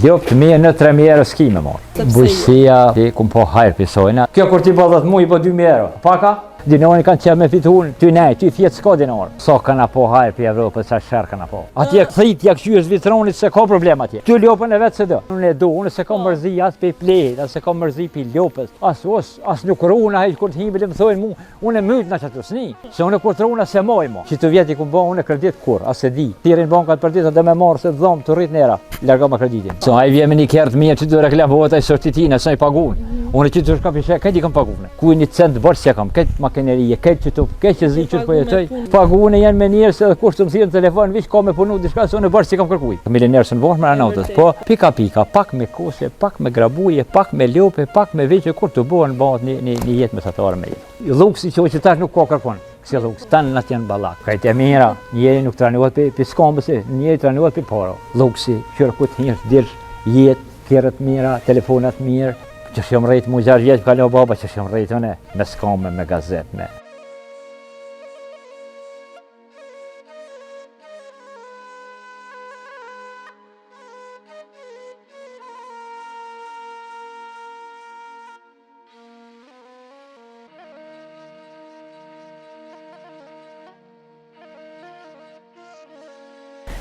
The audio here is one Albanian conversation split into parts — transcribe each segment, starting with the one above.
Ljopt mirë në 3.000 euro s'ki me marë. Bujësia, ti kum po hajrë pisojna. Kjo kur ti bëdhët mu i po 2.000 euro. Paka? Dinoni kanë qenë me fituun, ty nej, ty fjetë s'ka dinar. So kanë po hajrë për Evropës, sa shërë kanë po. Atje thit, jak qyës vitronit se ka problem atje. Ty Ljopën e vetë se do. Unë e do, unë se ka mërzi as për plejt, as se ka mërzi për Ljopës. As nuk runa hejtë kur t'himi le më thojnë mu, unë e mytë në që të sni. Se unë e kur t'runa se moj mo. Që të vjeti ku bo, unë e kredit kur, as se di. Tirin bankat për ditë dhe me marë se dhëmë të rrit nera, larga ma kreditin. So a i vjemi një kërë të mirë që të reklamohet a i sortitina, sa i pagun. Unë që të shka pishe, këtë i kam pagunë. Kuj një cent bërë që kam, këtë makinerie, këtë që të, këtë që zi që të përjetoj. Pagunë janë me njerë se dhe kush të më thirë në telefon, vish ka me punu diçka se unë bërë që kam kërkuj. Milionerë së në vonë më ranotës, po pika, pak me kose, pak me grabuje, pak me ljope, pak me veqe, kur të bohen bëhet një jetë mesatarë me jetë. Luksi që tash nuk ka kërkon. Kësi luks, tanë në t'janë balak. Kajtë e mira, njeri nuk trajnohet për skambëse, njeri trajnohet për para. Luksi, qërë këtë hirë, dirë, jetë, kjerët mira, telefonat mirë. Që shumë rejtë mu 6 vjetë ka leo baba që shumë rejtë une me skame, me gazet, me.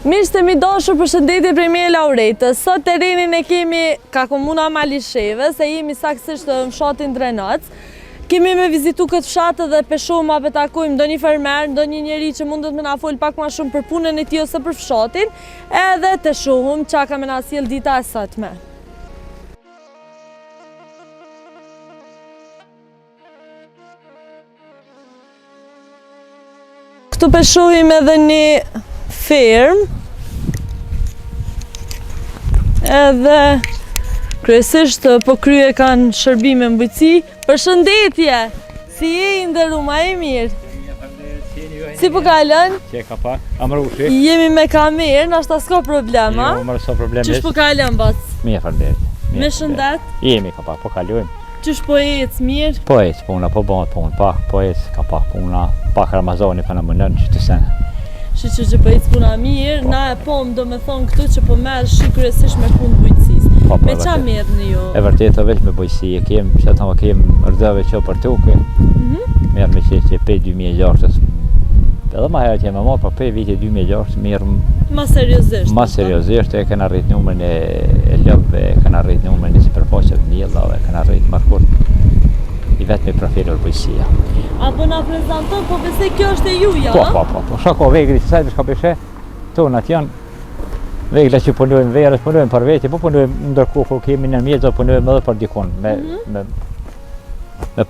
Mishtë të mi dashur përshëndetje prej mje Lauretës. Sot terrenin e kemi ka komuna Malisheve, se jemi saksisht në fshatin Drenac. Kemi me vizitu këtë fshatë dhe peshohëm a betakojmë do një fermer, do një njeri që mundet me na folë pak ma shumë për punën e ti ose për fshatin, edhe të shohëm qa ka me na sjell dita e sotme. Këtu peshohim edhe një ferm edhe kryesisht po krye kanë shërbime mbytësi. Përshëndetje! Si je i nderuar, e mirë? Si po kalën? Që ka pak, amrushi. Jemi me kamerë, nashta s'ka problema. Jo, mërë s'ka probleme. Qysh po kalën bas? Mirë fërndet. Me shëndet? Jemi ka pak, po kalujmë. Qysh po ecë mirë? Po ecë puna, po bëhet punë, pak, po ecë ka pak puna, pak Ramazani pa në mënën që të sene. Që po ecë puna mirë, na e pom do me thonë këtu që po merë kryesisht me punë bujqësisë. Me qa merë një jo? E vërtet o veç me bujqësi, e kemë, që ta më kemë rëdhëve që për tuke, merë me që pej 2006, edhe ma herë që jemi marë, për pej viti 2006, merë ma seriozisht. Ma seriozisht, e këna rritë numën e lëbëve, e këna rritë numën e sipërfaqet njëllave, e këna rritë markurt i vetë me profilur bujqësia. Apo na prezenton, po besoj kjo është e juja? Po, shako vegri që sajtë shka pishe, tonat janë vegla që punojmë verës, punojmë për veti, po punojmë ndërkohë kur kemi në mjetë, punojmë edhe për dikon, me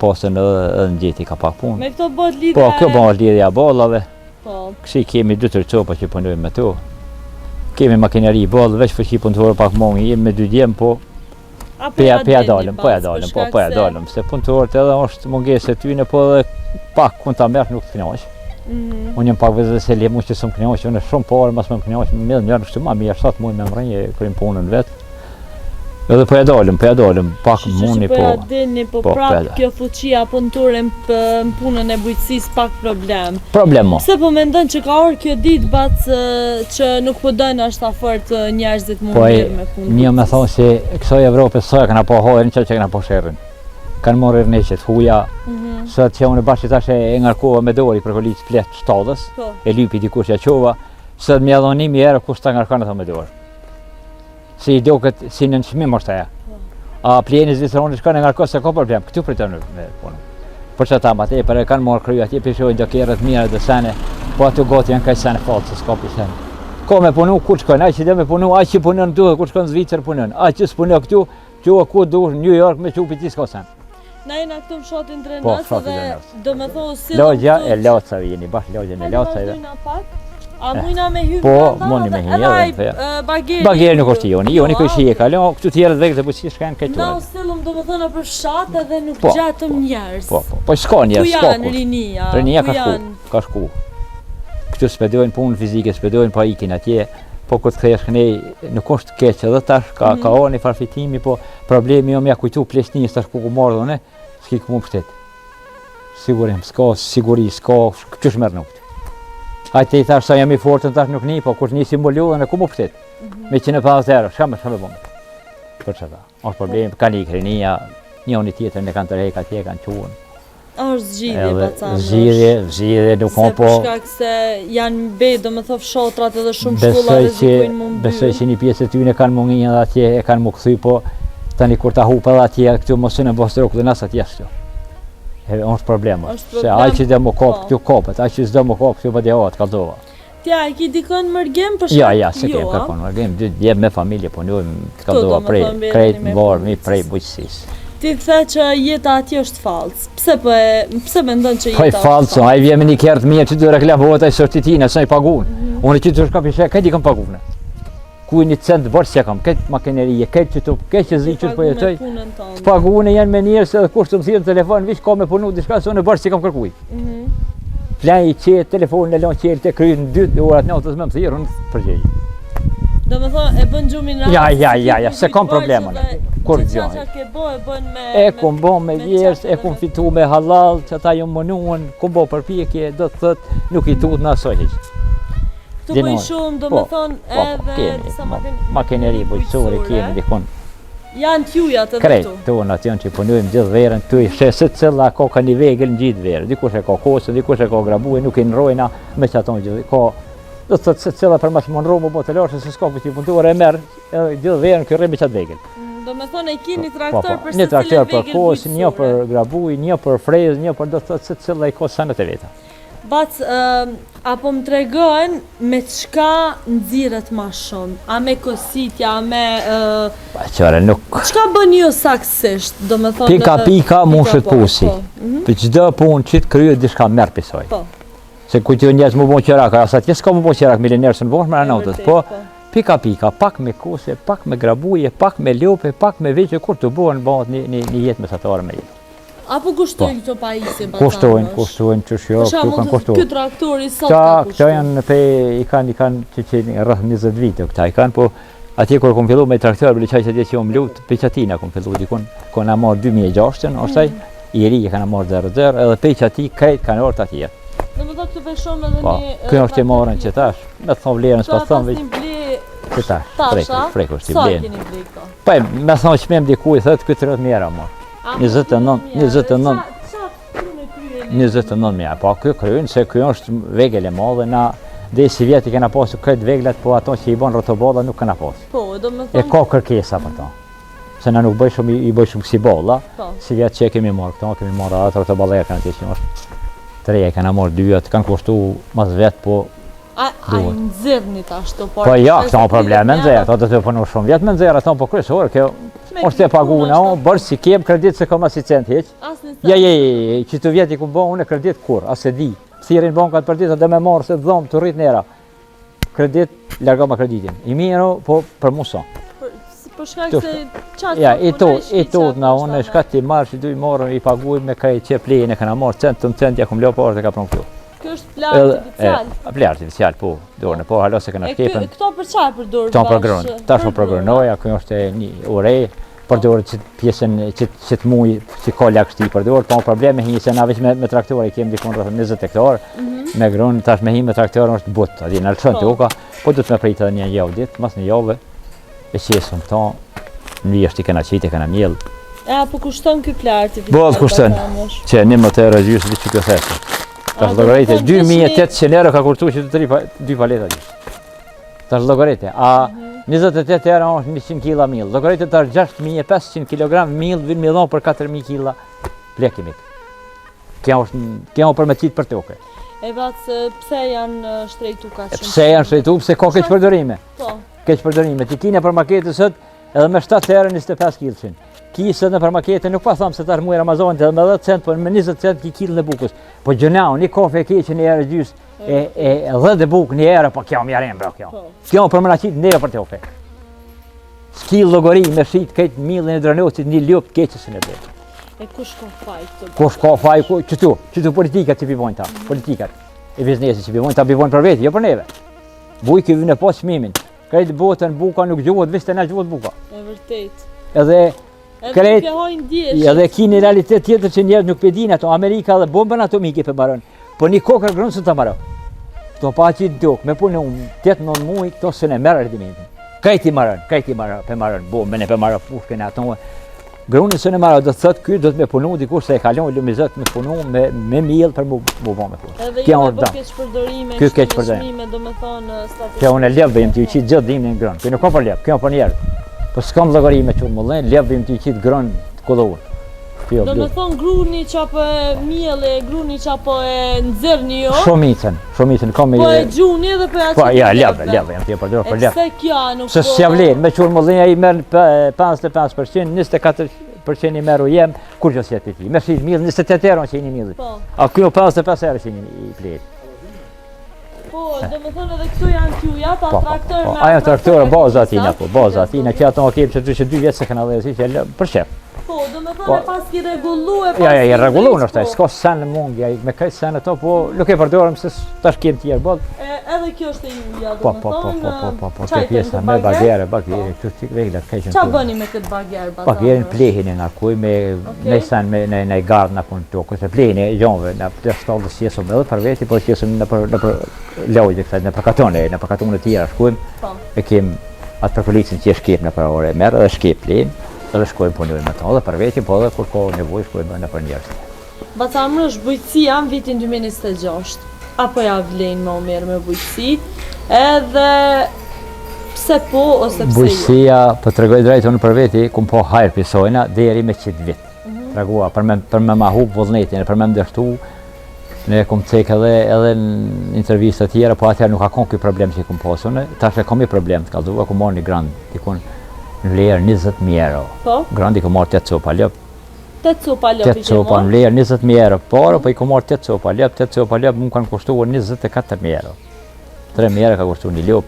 pasën edhe në gjeti ka pak punë. Me këto bot lidhja? Po, kjo bot lidhja bollave. Po. Kësi kemi 2-3 copa që punojmë me to. Kemi makineri bollë, veç fëqi punëtorë pak mongi, jemi me 2 djemë, po ja dalëm, se punëtorët edhe është mungesë e tyne, po edhe pak kun ta mërë nuk të knaqë. Unë jam pak vëzë se le mu që së më knaqë, unë e shumë parë, mas më knaqë, me njërë nështë ma mirë, 7 muaj me mrejnë, kërëm punën vetë. Edhe po ja dalëm, pak muni, po... Po ja dini, po prapë kjo fuqia punëtore në punën e bujqësisë pak problem. Problemo. Pse po mendon që ka orë kjo ditë batë që nuk po dojnë është afert njerëzit më mirë me punë? Po një me thonë se kësoj Evropës soja këna po hojën që këna po shërën. Kanë morë rrëneqet, huja, sot që unë bashkë tash e ngarkova me dori për kolicë pletë shtadës, e lypi dikush ja qova, sot me adhoni mi erë kush ta ngarkon ato me dorë. Si i do këtë si në nëshmim është aja. A pljeni Zvicroni shka në ngarkon se ka problem, këtu për të në me punë. Për që ta mbate, për e kanë morë kryu atje pishojnë do kjerët mire dhe sene, po aty goti janë kaj sene falë, se s'ka për sene. Ka me punu, kur shkojnë, aj që dhe me punu, aj që punën duhe, kur shkojnë Zvicër punën, aj që s'punë këtu, që ku duhe New York me që piti s'ka sene. Na jena këtu më fshatin Drenac dhe do me thonë si... Logja e Lacave jeni, bashkë logja e Lacave. A mujna me hy po, muni me hy edhe. Bageri nuk është joni kërë shi e kalon, këtu tjerët vekë dhe bujqësi shkanë këtë tuaj. Na usillëm do me thonë për fshat edhe nuk gjatëm njerës. Po s'ka njerës, s'ka kur. Ku janë rinia? Rinia ka shku. Këtu s'pedojnë punë fizike, s'pedojnë pa ikin atje. Po këtë këthesh kënej nuk është keqë edhe tash, ka o një farfitimi, po problemi jo mja kujtu plesnijës tash ku marrë dhone, s'ki ku mu pështet. Sigurim, s'ka siguri, s'ka qësh mërë nuk. Hajte i thash sa jam i fortën tash nuk një, po kur një simboliu dhe në ku mu pështet. Me 150 euro, shka me bomë. Për çfarë? Është problem, kanë i krinia, njëri tjetrin e kanë tërheq atje, kanë qunë. Është zgjidhje pacamë. Zgjidhje nuk ka po. Për shkak se janë mbe, domethënë fshotrat edhe shumë shkolla rrezikojnë më mbyll. Besoj që një pjesë e tyre kanë munginë edhe atje, e kanë më kthy, po tani kur ta hup edhe atje këtu mos në bostrok dhe nas atje ashtu. Është problem. Se ai që do më kop këtu kopet, ai që s'do më kop këtu vëdjehat kallzova. Tja, e ki dikon mërgjem për shkak? Ja, se kem kërkon mërgjem, dy me familje, po njoj të kallzova prej, krejt më varë, prej bujqësisë. Ti the që jeta atje është falcë. Pse mendon që jeta është falcë? Ai vjen me një kertë mirë që do reklamohet ai sortitina, sa i paguën. Unë që të shkap ishe, këtë i kam paguën. Ku një cent bërë që kam, këtë makinerie, këtë që këtë që ziqër po jetoj. Të paguën janë me njerëz edhe kush të më thirrë në telefon, vish ka me punu diçka se unë bërë që kam kërkuj. Plan i qetë, telefonin e lën qelë të kryet në 2 orat natës me më thirrë, unë përgjigj. Domethënë e bën gjumin radhë. Ja, se kam problemon. Kur gjoj. E kum bo me vjerës, e kum fitu me halal, që ata ju mënuan, kum bo përpjekje, do të thëtë, nuk i tut në asoj heq. Tu bëj shumë, do me thonë edhe disa makineri bujqësore, kemi dikon. Janë t'juja të dhe tu? Krejt, tu në atë janë që punojmë gjithë verën, tu i shesit cilla ka ka një vegël në gjithë verë. Dikush e ka kosë, dikush e ka grabuj, nuk i nrojna me që ato në gjithë. Do të thotë se cilla për mas më nromë bo të lorë, se s'ka për që puntuar e merë, gjithë verën kërë me qatë vegël. Do me thonë e ki një traktor për një traktor për kosë, një për grabuj, një për frezë, një për do të thotë se cilla i kosë sanët e veta. Bac, apo më tregojnë me çka nxirret më shumë? A me kositja, a me... Qare, nuk... Çka bën ju saktësisht, do me thonë... Pika mushet pusi. Për çdo punë që të kryet diçka merr pisoj. Se ku që njerëz më bon qerak, asa atje s'ka më bon qerak milionerë së në vonë më anotës, po pika, pak me kose, pak me grabuje, pak me lope, pak me veqe, kur të bohen bëhet një jetë mesatare me jetë. Apo kushtojnë këto pajisje? Kushtojnë që shjo, këtu kanë kushtojnë. Këtë traktori sot ka kushtojnë? Këto janë, i kanë që qenë rrëth 20 vite, këta i kanë, po atje kur kom fillu me traktor, bëli qaj që atje që jom lutë, pe qatina kom fillu dikun, ko na marrë 2006, ostaj, i ri e kanë marrë 0-0, edhe pe qati krejt kanë orë të atje. Në më do këtë veshon edhe një... Kjo është i marrën që tash, me thonë vlerën s'pa thonë që tash, frek është i blenë. Sa keni ble këto? Pa, me thonë që me më dikuj, thëtë këtë 30 mjera marë. 29 mjera, po kjo krynë, se kjo është vegel e madhe, na dhe si vjetë i kena pasu këtë veglet, po ato që i bon rotoballa nuk kena pasu. Po, do me thonë... E ka kërkesa për ta. Se na nuk bëj shumë, i bëj shumë kësi bolla, si vjetë që kemi marrë këto, kemi marrë atë rotoballa e kanë të që është. Treja i kena marrë 2, kanë kushtu mas vetë, po... A i nëzirë një të ashtu, por... Po ja, këta o probleme nëzirë, ato të të punu shumë vjetë me nëzirë, ato po kryesore, kjo... është e paguna, bërë si kem kredit se kom as i cent heq. Ja, që të vjetë i ku bo unë kredit kur, as e di. Thirin bankat për ditë dhe me marrë se dhomë të rrit nera. Kredit, larga ma kreditin. I miru, po për musa. Për shkak se qatë... Ja, i tot na unë, shka ti marrë që du i marrë, i paguj me krejt që plejnë e këna marrë cent, ja kum leo parë dhe ka pronë këtu. Kjo është plart artificial? Plart artificial, po, dorën, po halo se këna shkepen. Këto për çfarë përdor? Këto për grënë, tash për grënoja, kjo është një ure, përdor që pjesën që të muj, që ka lakështi përdor, ka probleme hinjë se na veç me traktore, i kemë dikon rreth 20 hektar, me grënë, tash me hinjë me traktore është but, ati në lëshën të uka, po du të me prejtë edhe një javë ditë, mas një javë, e qesëm këta, në vjeshtë i kena qitë, i kena mjellë. Po kushton këtë plart artificial? Bo, kushton, që 11 euro gjysë di që kjo thesë. Tash llogarite 2800 euro ka kurtu që të 2 paleta gjysë. Tash llogarite, a 28 euro është 100 kg miell. Llogarite tash 6500 kg miell vjen me dhon për 4000 kg plekimit. Kjo është për me qitë për tokë. E vatë pse janë shtrejtu ka shumë? Pse janë shtrejtu, pse ka keq përdorime. Po. Keq përdorime. Ti kine për marketë sot edhe me 7 euro 25 kg. Kisë në përmakete, nuk pa thamë se tash muaj Ramazanit edhe me 10 cent, po me 20 cent ki kilën e bukës. Po gjënau, një kafe e keqë një erë gjysë, e 10 bukë një erë, po kjo më jarem bro kjo. Kjo për më na qitë neve për të ofe. S'ki logori me shit këtë millin e dranosit një ljupt keqës në dhe. E kush ka faj këto? Kush ka faj, qëtu politikat që pivojnë ta, politikat. E biznesi që pivojnë ta, pivojnë për veti, jo për neve. Buj këvi në pas shmimin. Krejt botën buka nuk gjuhët, viste na gjuhët buka. E vërtet. Edhe ki një realitet tjetër që njerëz nuk pedin ato, Amerika dhe bombën atomike për baron, po një kokër grënë së të marë. Këto pa që i duk, me punë 8-9 muaj, këto së ne merë ardimentin. Kajti marrën, pe marrën, bo, me ne pe marrë pushkën e ato. Gruni së në marrë, do të thotë, ky do të me punu dikush se e kalon lumizët me punu me miell për mu bo me punë. Edhe ju me bë keq përdorime, shmime, do me thonë statistikë. Kjo unë lep dhe jem t'i qitë gjithë dimnin grën. Kjo nuk ka për lep, kjo për njerë. Po s'kam llogari me qunë mullën, lep dhe jem t'i qitë grën të kulluar. Do me thonë gruni që apo e miell e gruni që apo e nxirrni jo. Shumicën kam Po e gjuni edhe po ja. Po ja, lep jam t'i përdor për lep. Se kjo nuk Se s'ja vlen, me qunë mullën ai merr 55%, 24% i merru jem, kur që s'jetë ti. Me shit miell 28 euro që i një miell. Po. A kjo 55 euro që i flet. Po, do me thonë edhe këtu janë t'juja, ta traktor me... Aja traktorë, baza atina, po, baza atina, që ato kemë që 2 vjetë se këna dhe si që për shep. Po, do me thonë e pas ki regullu e pas... Ja, i regullu në është, s'ka sen në mundja, me kajtë sen e to, po, nuk e përdorëm se tash kemë tjerë bodë. Edhe kjo është e juja, do Po, me thonë... këtë pjesë me bagjerë, këtu të veglat, kajqën. Qa bëni me këtë bagjerë, bazarë? Bagjerën plehin e nga kuj, me sen, me gardë në punë të këtë plehin e gjonve, në stallë dhe sjesëm edhe për veti, po sjesëm në për lojde, në për katone tjera shkujmë, e kem atë për policin që e shkep në për ore, merë edhe shkep plehin, edhe shkojmë punojmë me to, edhe për veti, po edhe kur ka nevoj shkojmë në për njerëz. Bacamrësh, bujqësia në vitin 2026, apo ja vlen më mirë me bujqësi, edhe pse po ose pse jo? Bujqësia, po të regoj drejtë unë për veti, kum po hajrë pisojna, deri me qitë vit. Regua, për me ma hub vullnetin, për me mdështu, ne kum cek edhe në intervjista tjera, po atëherë nuk ka kon këj problem që i kum posune, tash e kom i problem të kalduva, kum marrë një grand, ikun në vlerë 20.000 euro. Po? Grand i kum marrë 8 copa lëp. 8 copa lëp i ke marrë? 8 copa në vlerë 20.000 euro, por i kum marrë 8 copa lëp, 8 copa lëp më kanë kushtuar 24.000 euro. 3.000 euro ka kushtu një lëp.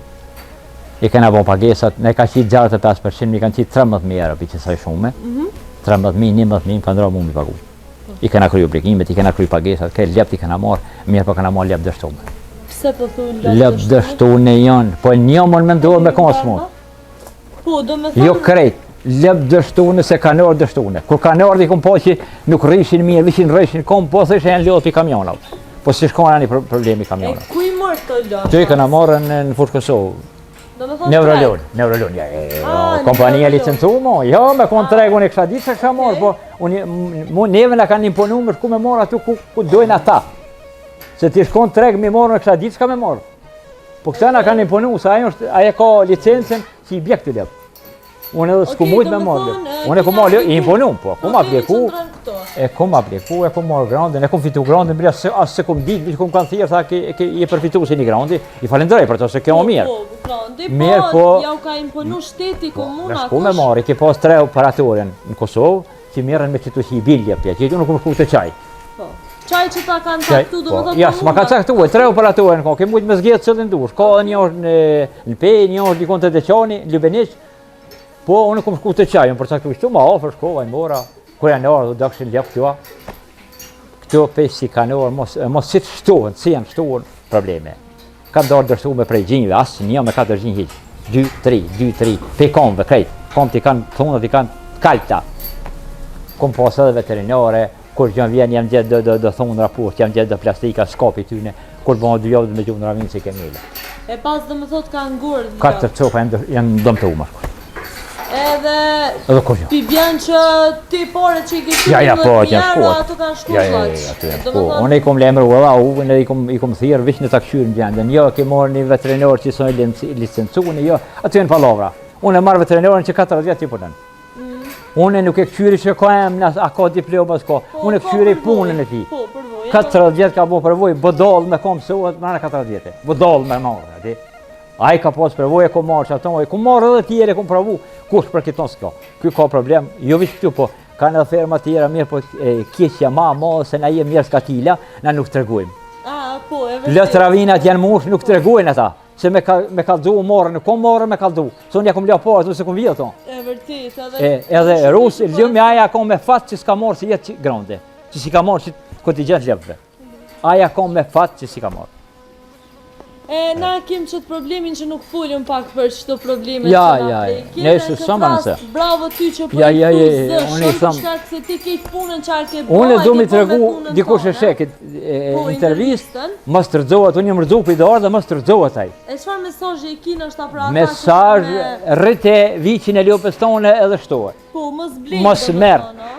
I kena bon pagesat, ne ka qitë 65%, mi kanë qitë 13.000 euro për qësaj shume. 13.000, 11.000 kanë dra mu mi pagu. I kena kryu obligimet, i kena kryu pagesat, kaj lëp i kena marrë, mirë po kena marrë lëp dështume. Pse po thu lëp dështume janë, po një më në mendohet me konë smut. Po, do me thonë... Jo krejt, lëp dështume se kanor dështume. Kur kanor di kom po që nuk rrishin mirë, vishin rrishin, kom po thë janë lodh pi kamionat. Po si shkona një problemi kamionat. E ku i mërë të lëp? Që i kena marrë në Fushë Kosovë. Do me thonë Neurolon, kompania licencu mo, jo, me konë tregu në kësha ditë që kësha marrë, po neve në kanë imponu më shku me marrë atu ku dojnë ata. Se ti shkon treg me marrë në kësha ditë që ka me marrë. Po këta në kanë imponu, se aje ka licencen që i bjek të lep. Unë edhe s'ku mujt me marrë lep. Unë e ku marrë lep, i imponu, po, ku ma pleku, e ku marrë grandin, e ku fitu grandin, bërja asë se ku më ditë, ku më kanë thirë, tha i përfitu si një grandi, i falendrej për to se kjo më mirë. Mirë, po, ja u ka imponu shteti, komuna, kush? Ku me marrë, i ki pas 3 operatorën në Kosovë, që mirën me qitu që i bilje pja, që unë ku më shku të qaj. Qaj që ta kanë caktu, do më të ja, s'ma kanë caktu, 3 operatorën ka, ke mujtë me zgjetë cëllin dush, ka një është në Pej, një është dikon të Deqani, Lubeniq, po unë ku më shku të qaj, unë për caktu qëtu ma ofër, shkova i mora, kur janë orë dhe dëkshin ljep këtua, këtu pej si kanë orë, mos si të shtuhen, si janë shtuhen probleme. Kanë dorë dërshtu me prej gjinjve, asë një me 4 gjinjë hiqë, 2-3, pej komve, krejt, kom t'i kanë thunët, t'i kanë kalta. Kom pas edhe veterinare, kur që vjen jam gjetë do thunë raport, jam gjetë do plastika, skapi tyne, kur bënë 2 javë dhe me gjumë në ravinë si ke mile. E pas dhe më thot kanë ngurë? 4 copa janë dëmë të umar. Edhe pi bjen që ti pare që i ke shumë dhe pjerë, ato kanë shku shlaq. Unë i kom lemru edhe uvën edhe i kom thirë vish në të këshyrë në gjendën. Jo, ke morë një veterinar që sonë licencune, jo, aty e në palavra. Unë e marrë veterinarin që 40 vjetë që punën. Unë nuk e këqyri që ka emë, a ka diplomas ka, unë e këqyri punën e ti. 40 vjetë ka bo përvoj, bëdallë me kom sohet, më në 40 vjetë, bëdallë me marrë, ati. A i ka pas përvoj, e ku marrë që ato, e ku marrë edhe tjere, e ku pravu, kush për këton s'ka. Ky ka problem, jo vishë këtu, po, kanë edhe ferma tjera mirë, po kjeqja ma, se na jem njerës katila, na nuk të regujmë. Lëtë ravinat janë mush, nuk të regujnë ata. Se me kaldu morë, nuk kom morë me kaldu. Se unë ja kom lja parë, se kom vjetë. E vërtit, edhe... Edhe rusë, ljumë aja kom me fatë që s'ka morë që jetë grande. Që si ka morë që kontingent lepëve. Aja kom me fatë që si ka morë. Na kem qëtë problemin që nuk folim pak për qëto probleme Ja, që na ja, prekin. ne se sama nëse. Bravo ty që po Ja, i ja, thuzë, unë i shumë tham- shkak se ti ke punën qarë ke Unë du mi e ke të regu, me punën dikush e tonë, shekit Po, intervist, intervistën. mos të rëzohet, unë jam rëzu për i dorë dhe mos të rëzohet aj. E çfarë mesazhi e kin është për ata Mesazh që me- rrite viqin e lopës tone edhe shtohet. Po, mos blenë. Mos domethënë, merr. a?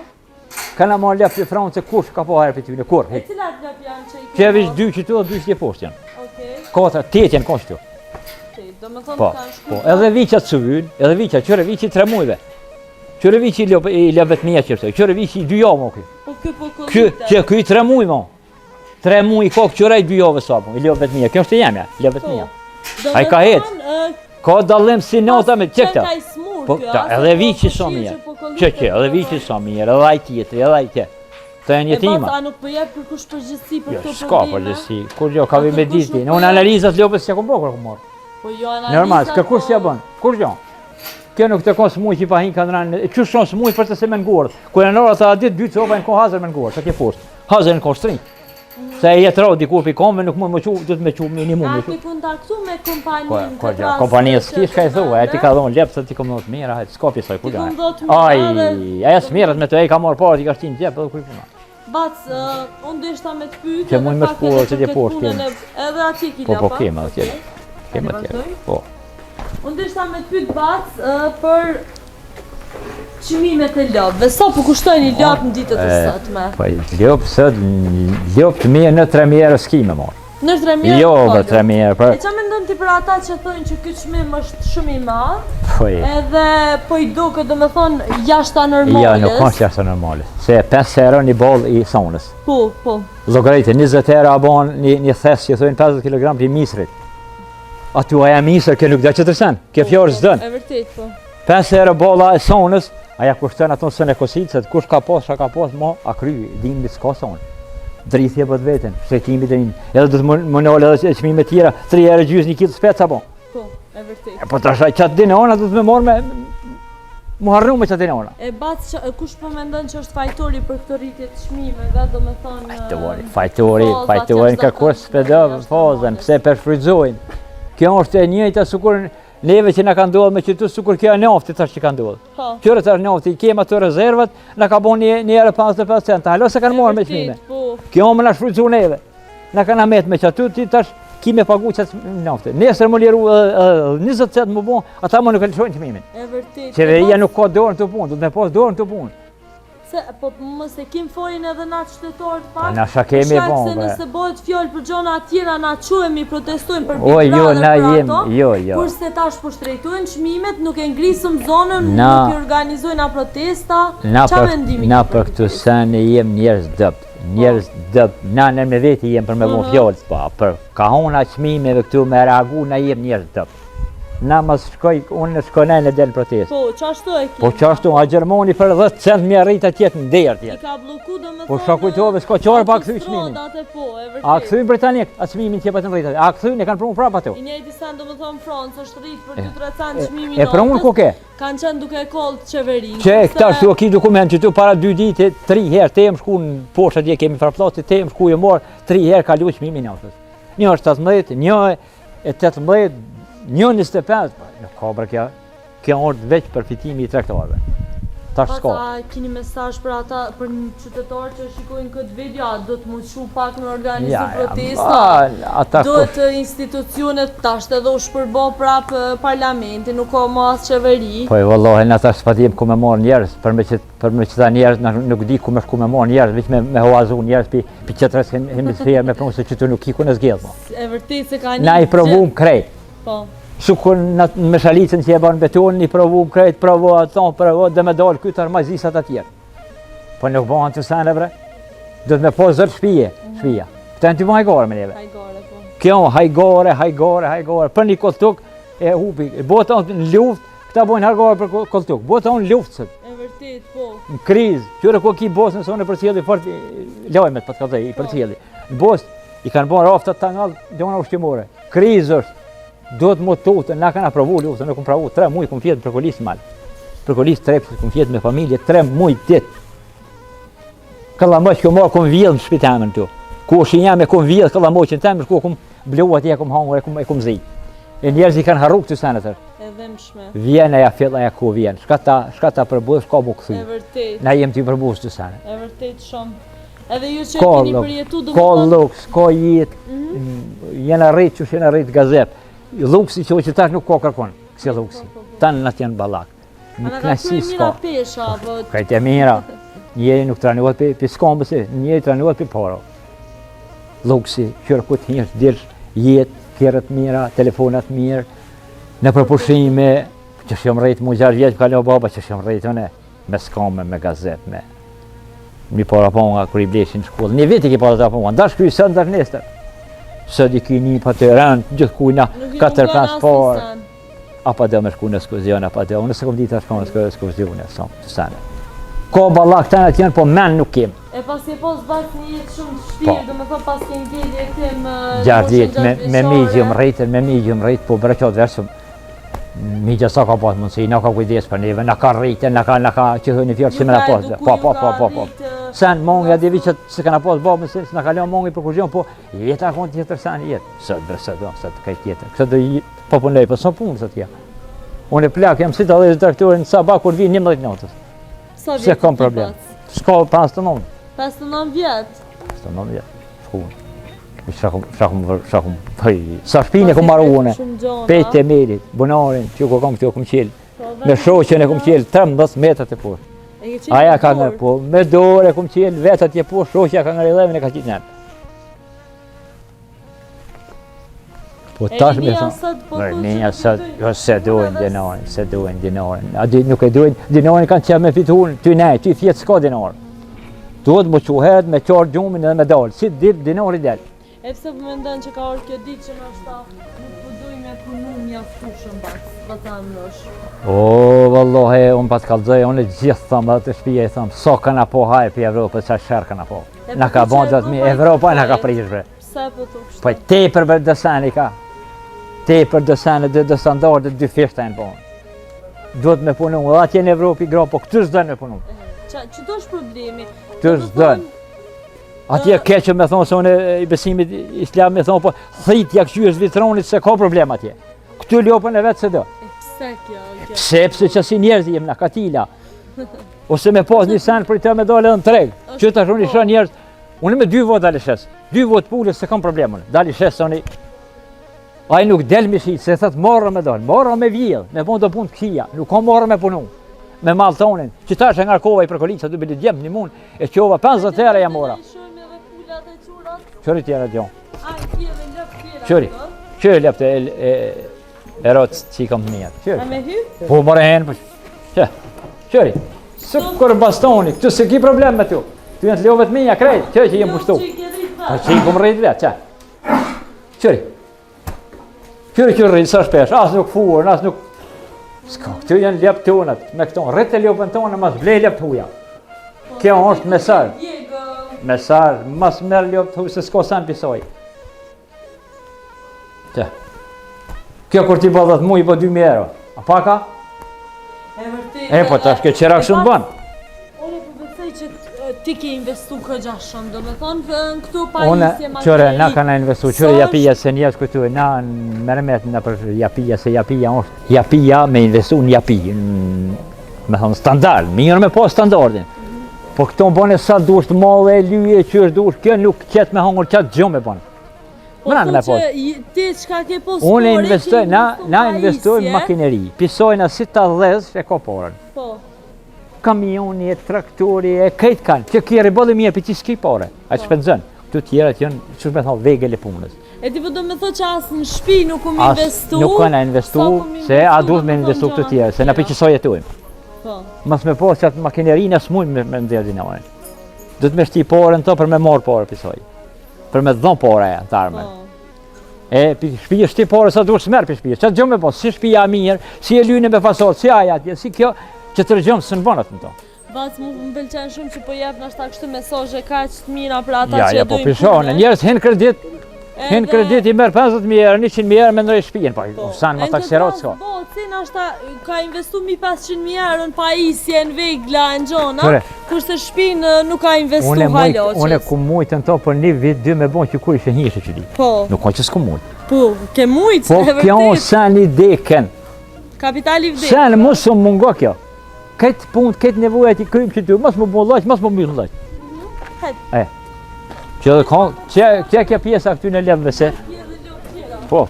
Kana ma lep të fronë se kush ka po herë për ty në kur. E cilat lep janë që i Që e vish 2 qëtu dhe 2 që poshtë janë. Okej. 4, 8 janë kështu. Do me thonë Po, kanë po, shku. edhe viqat së vynë, edhe viqat, qëre viqi 3 mujve. Qëre viqi i lebet mija qërëtoj, qëre viqi i 2 javë mo këj. Po ky po Këj 3 muj mo. 3 muj i kokë qëre i 2 javë sa mo, i lebet mija. Kjo është e jemja, lebet mija. Ai ka hetë. Ka dallim si nota me qëkta. Po, edhe viqi sa mirë. Që, edhe viqi sa mirë, edhe aj tjetëri, edhe aj tjetëri. Të e një tima. A nuk po jep për kush përgjithësi për këto S'ka probleme? përgjithësi, kur jo, ka vi me Atë kush diti. nuk Unë po analizat lopës që kom bërë, kom marrë. Po jo analiza. Normal, s'ka po- kur s'ja bën, kur jo. Kjo nuk të ka smuj që i pahin kanë ranë, që shonë smuj për të se me ngurët. Kur e nërë ata ditë, 2 copa e në ko hazër me ngurët, sa kje poshtë. Hazër në ko shtrinj. Se e jetë rao dikur për i komve, nuk mund me qu, du të me qu minimum. A ke kontaktu me kompaninë Ko këtë gja, rast kompanija që s'ki shka i thua, e ti ka dhonë lepë, se ti kom dhëtë mira, hajtë, s'ka pjesoj, kur Ti janë. kom dhëtë mira Aj, aja s'mirët me të e ka marrë parë, ti ka shtinë gjepë, edhe kuj puna. Bac, unë deshta me të pyjtë Që mund me shkuar që t'je poshtë kemi. Edhe ati ki Po, lapa. kemë edhe tjerë. Kemë Tani tjerë, vazhdojmë? po. Unë deshta me të pyjtë Bac për çmimet e lopëve. Sa po kushtojnë i lopë në ditët e sotme? Po, ljopë sët, ljopë të mirë në 3.000 s'ki me marrë. Në 3.000 Jo, për 3.000, E për... qa mendon ti për ata që thonë që ky çmim është shumë i madh, Po, edhe po i duket domethënë jashta ja, normales? nuk është jashtë normale. Se 5 euro një boll i sonës. Po, po. Llogaritë 20 euro a bon një thes që thonë 50 kg për misrit. Aty aja misër, kjo nuk dhe që tërsen, kjo fjorë s'dën. E vërtet, po. 5 euro bolla e sonës, aja kushton ato sën e kosit, se kush ka pas, ka pas, mo, a kry, dim një s'ka sonë. Drithje për të vetën, shtrejtimi të rinë. Edhe du të më nëllë edhe qmime tjera, 3 euro gjys, 1 kilo speca po. Po, e vërtet. Po të ashtaj qatë dinona du të me morë me... Mu harru me qatë dinona. E Bac, kush po mendon që është fajtori për këtë rritje të çmimeve, domethënë Fajtori në kërkos s'pedov fazën, pse përshfrytëzojnë. Kjo është e njëjta sukur neve që na ka ndodhur me qytet sukur kjo e nafti tash që ka ndodhur. Po. Qyre tash nafti, i kemi ato rezervat, na ka bën një herë 55 cent. Halo se kanë marrë me çmime. Po. Kjo më na shfrytëzon neve. Na kanë amet me çatu ti tash kimi pagu çat nafti. Nesër më liru 20 cent më bon, ata më nuk e lëshojnë çmimin. E vërtet. Qeveria nuk ka dorë në të punë, do të me pas dorë në të punë. Se, po mos e kim folin edhe na qytetarët pak. Na sha kemi Shkak bon, se bre. nëse bëhet fjalë për gjona tjera na quhemi, protestojmë për O, Big jo, Brother na për jem, ato, jo. Kurse tash po shtrejtojnë çmimet, nuk e ngrisëm zonën, Na- nuk i organizojnë a protesta. Na Qa për, mendimi na ke për këtu sene jem njerëz dëpt, njerëz dëpt, na në me veti jem për me bon fjallës, pa, për kahona qmimeve këtu me reagu, na jem njerëz dëpt. Na mas shkoj, unë shkoj në del protest. Po, qashtu e ki? Po qashtu, a Gjermoni për 10 cent mi arrit atjet në derë I tjetë. ka bloku do me Po shka kujtove, s'ka qarë pa këthy çmimin. Po, e vërtet. A këthy Britanik, a çmimin që në rritat, a këthy e kanë prunë prapa ato. I njëjti sen do me thonë Francë është rritë për 2-3 cent çmimi E prunë ku ke? Kanë qenë duke kollë qeverinë. Që këta shtu ki dokument që tu para 2 ditë, 3 herë, te jem shku në poshtë atje kemi farplati, te jem shku e morë, 3 herë ka lu çmimin naftës. Një është 18, një e 18, një 25, në kabra kjo është veç përfitimi i tregtarëve. Tash s'ka. Pasa kini mesazh për ata, për qytetarë që shikojnë këtë video, a do të mund shu pak me organizu protesta? Ata Do të institucionet tash edhe u shpërbo prap parlamenti, nuk ka mas qeveri. Po e vëllohi, në tash s'pa dim ku me marë njerës, për me qëta njerës nuk di ku me shku me marë njerës, veç me hoazu njerës pi qëtërës hemisferë me prunë se që tu nuk i ku në zgjedhë. E vërtet se ka një... Na i provum krejt. Po. Sukur në meshalicën që e banë beton, i provum krejt, provo ato, provo dhe me dalë këtë armazisat atjerë. Po nuk banë të sene bre, do të me po zërë shpija. Këta në ty më hajgore me neve. Hajgore, po. Kjo hajgore, për një koltuk e hupi, bota në luft, këta bojnë hajgore për koltuk, bota në luft sët. E vërtet, po. Në krizë, qyre ku ki bosë në sonë për cili, fort lojmet për të këtëj, për cili. Në bosë, i kanë bërë raftat të ngallë, dona ushqimore. Krizë është, do të më totë, na kanë aprovu luftën, nuk më pravu, 3 muj këm fjetë për kolisë malë. Për kolisë 3 këm fjetë me familje, 3 muj ditë. Këlla më që marë këm vjellë në shpitamen tu. Ku shinja me kom vjedh këllamoqin tem, ku kom blu atje, kom hangur, e kom zi. E njerëz i kanë harru këtë senet. Edhe mshme. Vjen aja filla ja ku vjen. Shka ta përbuz, ka mu këthy. E vërtet. Na jem t'i përbuz të senet. E vërtet shumë. Edhe ju që keni përjetu do ka luks, ka jetë, jena rrit që jena rrit gazep. Luksi që tash nuk ka kërkon, kësi luksi. Tanë në t'janë balak. Në knasi s'ka. Kajt e mira, njeri nuk tranohet për skombës, njeri tranohet për para. Luksi, qërë këtë njështë, dirë jetë, kjerët mira, telefonat mirë, në përpushime, që shumë rritë mu 6 vjetë, ka lo baba që shumë rritë une, me skombë, me gazet, me mi para ponga kër i bleshin shkollë. Një vit i ki para ta ponga, ndash kuj së ndër nestër. Së di ki një pa të rënd, gjithë kuj na 4 transport. Apa dhe me shku në skuzion, apa dhe, unë se kom ditë a shku në skuzion, të sene. Ka balak të janë, po men nuk kem. E pas e pos bak një jetë shumë shpirë, do me thë pas ke ngellje e tim... 6 vjetë, me migjëm rritë, po breqot versëm. Migja sa ka pas mundësi, na ka kujdes për neve, na ka rritë, na ka që hënë i fjallë që me na pas. Po. Sen, mongi, a divi që se ka na pas babën, se na kalon mongi për kuzion, po jetë akon tjetër sen jetë. Së të kaj tjetër. Këtë do po punlej, po së punë së tja. Unë e plak, jam si të dhe traktorin në sabak, kur vi 11 notës. Sa vjetë kom problem. Shko 59. 59 vjetë? 59 vjetë, shkuën. Shakum, sa shpine ku marru une, pejt e merit, bunarin, që ku kam këtu kom qelë, me shoqen e kom qelë 13 metrat e poshtë. Aja ka ngërë po, me dore kom qelë, vetat e poshtë, shoqja ka ngërë 11 e ka qitë nërë. Po tash me thonë, Erminia sot, jo se dojnë dinarin, nuk e dojnë, dinarin kanë që me fitunë, ty nej, ty fjetë s'ka dinarin. Duhet më quhet me qarë gjumin edhe me dalë, si dit dinari del. E pse po mendon që ka orë kjo ditë që nështë nuk po duj me punu mjaftushëm ba ta mënosh? O, vëllohi, unë pa të kaldzoj, unë e gjithë thëmë dhe të shpije e thëmë, so këna po hajë për Evropë, sa shërë këna po. Në ka bëndat mi, Evropa në ka prishë. Pse po të kështë? Po te për dësani ka, te për dësani dhe standardet 2 fishta e në bënë. Duhet me punu, dhe atje në Evropë i gra, po këtë zdojnë me punu. Që do është problemi? Këtë zdojnë. Atje keqë me thonë se unë i besimit islam me thonë, po thitja këqyës vitronit se ka problem atje. Këtu ljopën e vetë se do. Pse kjo? Pse që si njerëz jem në katila. Ose me pas një sen për i të me dole dhe në treg. Që të shoni shë njerëz, unë me 2 vot dalë shes. 2 vot pullës se kam problemën. Dalë shes se unë. Aj nuk del mi shqitë, se thëtë marrë me dalë, marrë me vjedhë, me punë të punë të këqia. Nuk ka marrë me punu. Me maltonin. Që ta është nga kova i përkollit, sa du bilit gjemë një mund, e qova 50 ere jam mora. Qëri tjera gjonë. Qëri lëpë e rotës që i kam të mjetë. A me hy? Po mërë henë për qëri. Së kërë bastoni, këtu se ki problem me tu. Tu jenë të ljovet minja krejt, qëri që jem pushtu. Që i kom rritë vetë, qëri. Qëri rritë sa shpesh, asë nuk fuër, asë nuk... Ska, këtu jenë lëpë tonët, me këtonë. Rritë e ljopen tonë, mas blej lëpë të huja. Kjo është mesar. Mesar, mas merë ljopt hu se s'ko san pisoj. Kjo kur ti bëdhat mu i po 2.000 euro. A paka? E po tash kjo qerak shumë banë. Unë po besoj që ti ke investu këgja shumë, do me thonë në këtu pa isje ma qëre, na ka na investu, qëre japija se njës këtu e na në mërëmet në për japija, se japija është. Japija me investu në japij, me thonë standard, mirë me po standardin. Po këto më bëne sa dush të madhe, lyje, qërë dush, kjo nuk qëtë me hangër qatë gjë me bënë. Po thë që ti qka ke posë pore, unë investoj, na investoj në makineri, pisojna si të dhez e ka porën. Po. Kamioni, traktori, e krejt kanë, që kjeri bëllë mirë për që s'ki pore, a që shpenzën. Këtu tjerat janë, që me thonë, vegel e punës. E ti po do me thë që asë në shpi nuk kom investu, nuk kanë investu, se a duhet me investu këtu tjera, se na për qësoj jetuim. Mas me posë që atë makineri në s'mujnë me ndjerë dinarin. Dhëtë me shti porën të për me morë porë pisoj. Për me dhonë porë e të armen. E shpijë shti porë sa duhet s'merë për shpijë. Që të gjëmë me posë, si shpija mirë, si e lyne me fasorë, si aja atje, si kjo, që të rëgjëmë së në bonët në to. Vacë më pëlqenë shumë që po jepë nështë ta kështu mesazhe ka që të mira për ata që e dojnë punë. Ja, po pishone, njerës henë kredit, Hin kredit I merr 50.000 euro, 100.000 euro me ndrej shtëpinë, po sa më takserohet s'ka. Po, cena është ka investu 500.000 euro në pajisje, në vegla, në gjona, kurse shtëpinë nuk ka investu haloqës. Unë ku mujtën to për një vit, 2 me bon që kur ishte njëshe që di. Po. Nuk ka që s'ku mujt. Po, ke mujt, e vërtet. Po, kjo sen I deken. Kapitali vdek. Sen, mos më mungo kjo. Këtë punë, këtë nevojat I krymë që ty, mos më bon laq, mos më mbyll laq. Që kjo pjesa këty në levëve se... Po.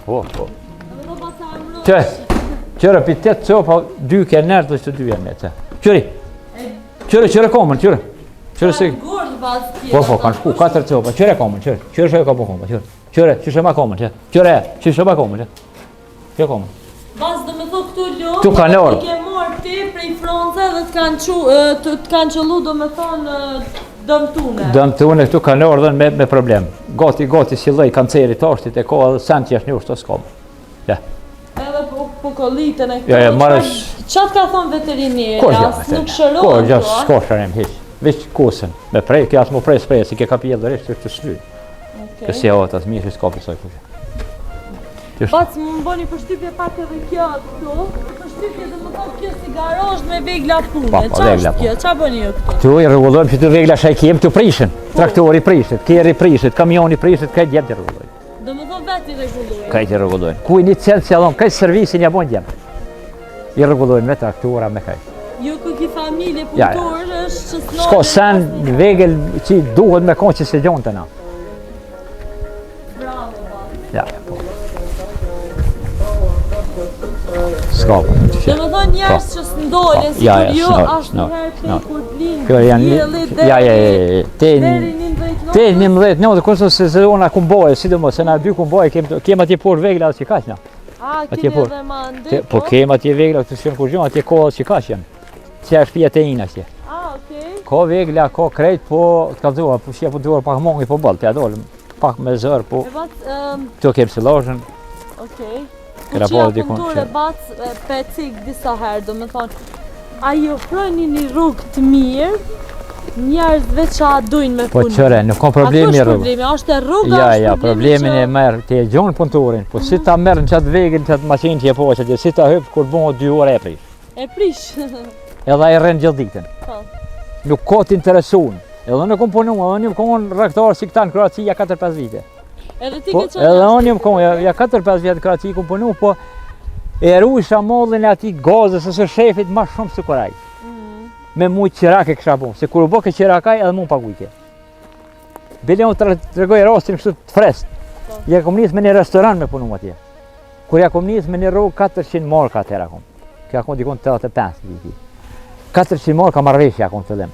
Qërë për 8 copa, 2 kërnerë dhe që 2 e me të. Qërë komën, qërë. Qërë se... Po, kanë shku, 4 copa, qërë komën, qërë shë e ka po komën, qërë, që shë ma komën, qërë, që shë ma komën, qërë komën. Bas dhe me thot këtu ljohë, I ke marrë ti prej Franca dhe të kanë qëllu do me thonë dëmtune. Dëmtune këtu kanë orë dhe me problem. Gati si lej kanceri të ashtit e ko edhe sen që është një ushtë të s'kom. Edhe po kollitën e këtu. Qatë ka thonë veterineri, asë nuk shërohet to? S'ko shërim hiq. Veç kusën. Me prej, kja asë mu prej s'prej, si ke ka pjellë dhe rishtë të shly. Kësi atë asë mirë që s'ka pësoj kushë. Bac më bëni përshtypje pak edhe kjo këtu, përshtypje dhe më thonë kjo si garozh me vegla pune, qa është kjo, qa bëni jo këtu? Tu I rregullojmë që tu vegla shajkim, tu prishin, traktori prishet, keri prishet, kamioni prishet, kaj djemë të rregullojnë. Dhe më thonë vetë I rregullojnë? Kaj të rregullojnë, ku I një cent si adhon, kaj servisin ja bon djemë. I rregullojnë me traktora, me kaj. Jo ku ki familje punëtor është që s'ko sen vegel që duhet me konë që se gjonë të na. Bravo, Dhe më thonë njerës që s'ndolin, si kur jo ashtë njëherë të kur blinë, djeli, deri 11 Te 11 në, dhe kërësë se ona kumboje, sidomos, se na 2 kumboje, kem atje por vegla që kaq na. A, kemi edhe ma ndi, po? Po kem atje vegla, këtë shkën kur gjonë, atje kohë që kaq janë. Që është pija te ina që. A, okej. Ko vegla, ko krejt, po të kalëzua, po shqia po duar pak mongi po bëllë, të jadolëm, pak me zërë, po... Këto kem silazhën. Okej. Ku që ja punëtore bac pecik disa herë, do me thonë, a I ofrojnë një rrugë të mirë, njerëzve që dujnë me punu. Po qëre, nuk ka problemi rrugë. A problemi, është e rrugë, Ja, problemin e merë, të e gjonë punëtorin, po si ta merë në qatë vegin, qatë maqinë që e po qëtë, si ta hëpë kur bënë 2 orë e prish. E prish. Edhe e rënë gjithë ditën. Nuk ka t'interesun. Edhe në kom punu, edhe një më konë rektarë si këta në Kroacia 4-5 vite. Edhe ti ke qënë edhe unë jam konë, ja 4-5 vjetë Kroaci ku punu, po e rujsha mollin e ati gazës ose shefit ma shumë se kuraj. Me mujtë qirake kësha bu, se kur u bo ke qirakaj edhe mu pagujke. Bile unë të regoj rastin kështu të frest. Ja kom njës me një restoran me punu atje. Kur ja kom njës me një rrugë 400 marka atëra kom. Kja kom dikon 85 viti. 400 marka marrveshja kom të dhem.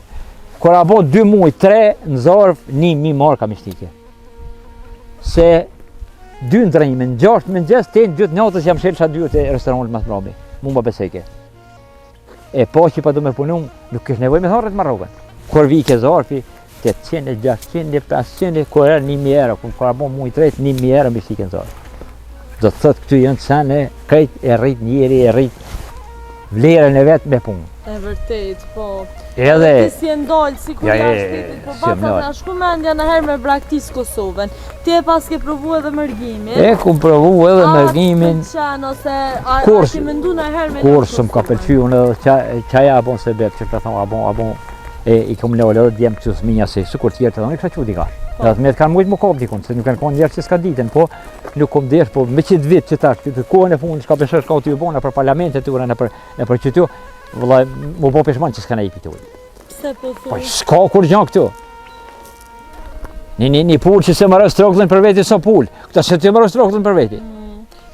Kur a bo 2 muj, 3 në zarf, 1.000 marka mishtike. Se 2 ndrejme, në 6 mëngjes, te në 2 natës jam shelësha 2 të restoranit mas mrabi. Mu mba beseke. E po që pa du me punu, nuk është nevoj me tharët ma rrugën. Kur vike zarfi, 800, 600, 500, kur erë 1.000 euro, kur a bo mu I tret, 1.000 euro mishtike në zarf. Do të thëtë këtu jënë sene, krejt e rrit njeri, e rrit vlerën e vetë me punë. E vërtet, po. Edhe... Ti si e ndollë, si kur janë shtetit, po bata nga shku me ndja në herë me braktis Kosovën. Ti e pas ke provu edhe mërgimin. E ku provu edhe mërgimin. A të pëlqen, ose a ti mëndu në herë me Kur së më ka pëlqyu në qaja abon se bebë, që të thonë abon, I kom lëllë edhe djemë që s'minja se, së kur tjerë të thonë, I kësha që dika. Edhe të me të kanë mujtë më kopë dikun, se nuk kanë konë njerë që s'ka ditën, po nuk kom desh, po me qitë vitë që tash, këtë kohën e punë, shka përshër shka u t'ju bona për parlamentet ture, në për qëtju, vëllaj, mu po peshman që s'ka në I pitu. Pse po thu? Po s'ka kur gjanë këtu. Një pull që se më rësë troklën për veti sa pull, këta se të më rësë troklën për veti.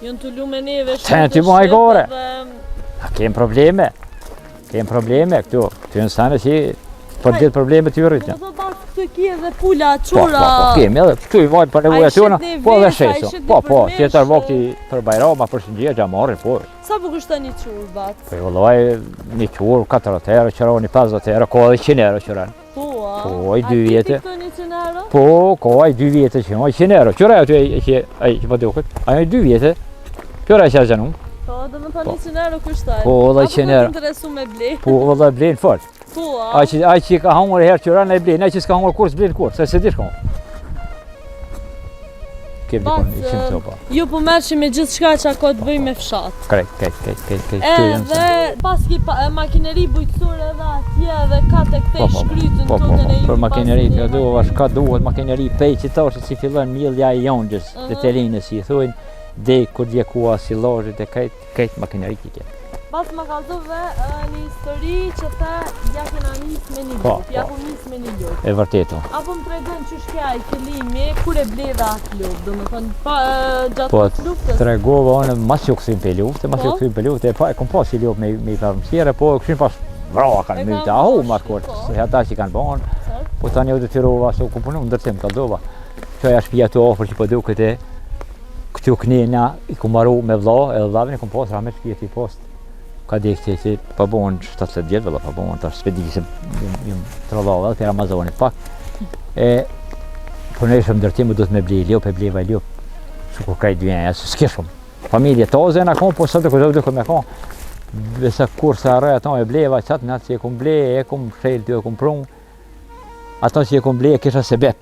Jënë të lume neve shumë të shqipë dhe... Kem probleme këtu, të jënë sane që për ditë probleme të jërrit. Po të këtu ki edhe pula, qura... Po, kemi edhe, këtu I vajtë për nevoja të jona, po edhe sheso. Po, tjetër vakti për bajrama, për shëngjia, gjamarri, po. Sa po kushton një qurë, bat? Po, vëllaj, një qurë, 40 euro qëra, një 50 euro, ko edhe 100 euro qëra. Po, a? Po, I 2 vjetë. A ti këto 100 euro? Po, ko I 2 vjetë që, 100 euro. Qëra e që më duket, ajo I 2 vjetë. Qëra e që gjanë unë. Po, dhe më thonë 100 euro kushtaj. Po, vëllaj 100 euro. Apo të interesu me ble? Po, vëllaj blenë fort. Po, a? Ai që ka hangër herë qëra në blenë, ai që s'ka hangër kur s'blenë kur, se se dish ka hangër. Kep dikon 100 copa. Ju po merrshi me gjithçka që ka të bëjë me fshat. Krejt. Edhe pas ki makineri bujqësore edhe atje edhe ka të këtej shkrytën tokën e ju. Për makineri, kjo duhet, ka duhet makineri pej që tash si fillon mjellja e jongjës, të telinës si i thojnë, dhe kur djekua silazhit e krejt makineri t'i kje. Pas ma kallzove një histori që the ja kena nis me një lup, ja ku nis me një lup. E vërteto. Apo më tregon çu shkja i fillimi, kur e bleva atë lup, domethënë gjatë Po, luftës. tregova unë mas që kësim për luftë, e kom pas i lup me i përmësire, po këshim pas vrava kanë myte, ahu markort, se ata që kanë banë, po tani u detyrova, se u komponu në ndërtim kallzova. Qoja shpija të ofër që po duket e këtu knena i ku maru me vlla, edhe vllavin e kom pas ramet shpija t'i post. Ka dekti që pa bon 70 vjetë, vëlla pa bon, tash spedi se jam trollova te Amazonit pak. Po ne shumë ndërtim do të me blej lup, e bleva lup. Shuko kaj dvjen, s'ke shumë. Familje toze na kom, po sot do të me kom. Besa kur sa arre ato e bleva, çat natë që e kom blej, e kom shel ty e kom prun. Ato që e kom blej kisha sebeb.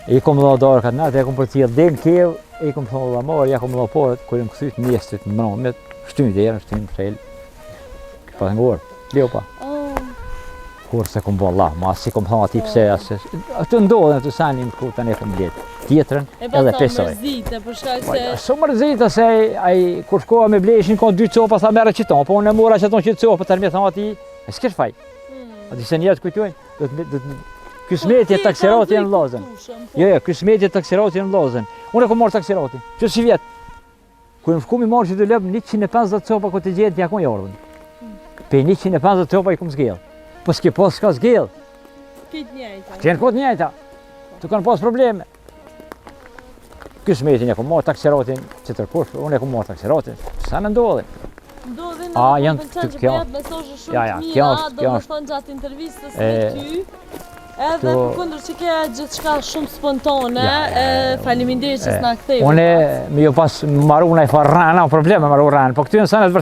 I kom dha dorë kat natë, e kom përcjell den kev, i kom thonë mor, ja kom dha por kur jam kthyt mjestit në mbrëmje. Shtyn derën, shtyn shel. Pa ngor, leopa. Kur se kom valla, ma si kom thonë ati pse asë. Ato ndodhen ato sanim ku tani kom blet. Tjetrën edhe pesoj. Mërzite për shkak se Shumë mërzite se ai kur shkova me bleshin ka 2 copa sa merre qiton, po unë mora që ato që copa tani më thonë ati, s'kesh faj. A di se njerëz kujtojnë, do të ky smetje taksirati në Vllazën. Jo, ky smetje taksirati në Vllazën. Unë kom marr taksirati. Që si vjet. Kur më shku mi marrë që të lëpë 150 copa këtë gjetë ja kom jordën. Pe 150 copa i kom zgjell. Po s'ke pas s'ka zgjell. Këtë njëjta. Që janë këtë njëjta. Të kanë pas probleme. Ky smetin e kom marrë taksiratin që tërkush, unë e kom marrë taksiratin. Sa në ndodhin? Ndodhin janë që kjo. bëjat mesazhe shumë Ja, të kjo mira, është- do të thonë gjatë intervistës me ty. Edhe përkundër që ke gjithçka shumë spontane, faleminderit që s'na ktheve. Unë më jo pas marruna i farrana, probleme marruna, po këtu janë sanet